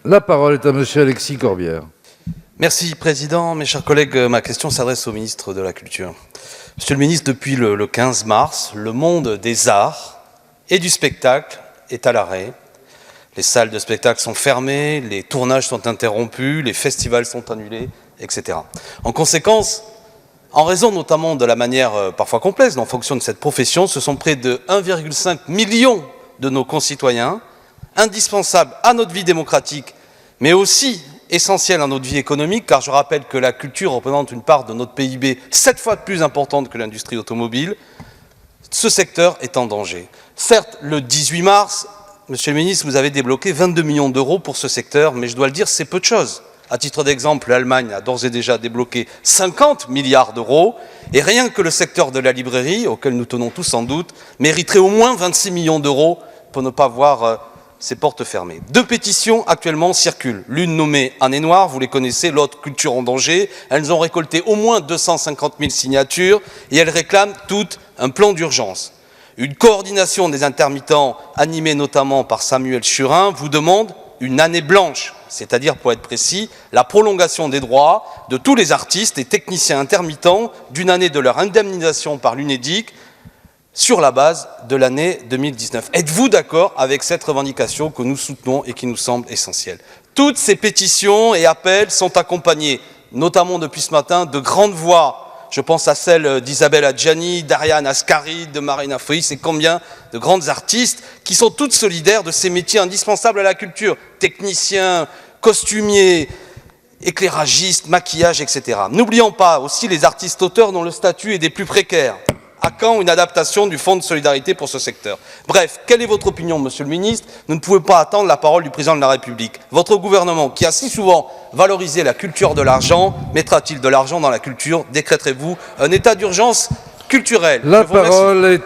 La parole est à monsieur Alexis Corbière. Merci, Président. Mes chers collègues, ma question s'adresse au ministre de la Culture. Monsieur le ministre, depuis le 15 mars, le monde des arts et du spectacle est à l'arrêt. Les salles de spectacle sont fermées, les tournages sont interrompus, les festivals sont annulés, etc. En conséquence, en raison notamment de la manière parfois complexe dont fonctionne cette profession, ce sont près de 1,5 million de nos concitoyens, indispensables à notre vie démocratique, mais aussi essentiels à notre vie économique, car je rappelle que la culture représente une part de notre PIB 7 fois plus importante que l'industrie automobile. Ce secteur est en danger. Certes, le 18 mars, Monsieur le ministre, vous avez débloqué 22 millions d'euros pour ce secteur, mais je dois le dire, c'est peu de choses. À titre d'exemple, l'Allemagne a d'ores et déjà débloqué 50 milliards d'euros, et rien que le secteur de la librairie, auquel nous tenons tous sans doute, mériterait au moins 26 millions d'euros pour ne pas voir ses portes fermées. 2 pétitions actuellement circulent, l'une nommée Année Noire, vous les connaissez, l'autre Culture en danger. Elles ont récolté au moins 250 000 signatures et elles réclament toutes un plan d'urgence. Une coordination des intermittents, animée notamment par Samuel Churin, vous demande une année blanche, c'est-à-dire, pour être précis, la prolongation des droits de tous les artistes et techniciens intermittents d'une année de leur indemnisation par l'UNEDIC sur la base de l'année 2019. Êtes-vous d'accord avec cette revendication que nous soutenons et qui nous semble essentielle? Toutes ces pétitions et appels sont accompagnés, notamment depuis ce matin, de grandes voix. Je pense à celle d'Isabelle Adjani, d'Ariane Ascari, de Marina Foïs et combien de grandes artistes qui sont toutes solidaires de ces métiers indispensables à la culture. Techniciens, costumiers, éclairagistes, maquillage, etc. N'oublions pas aussi les artistes auteurs dont le statut est des plus précaires. À quand une adaptation du Fonds de solidarité pour ce secteur? Bref, quelle est votre opinion, Monsieur le ministre? Nous ne pouvons pas attendre la parole du Président de la République. Votre gouvernement, qui a si souvent valorisé la culture de l'argent, mettra-t-il de l'argent dans la culture? Décréterez-vous un état d'urgence culturel? La parole est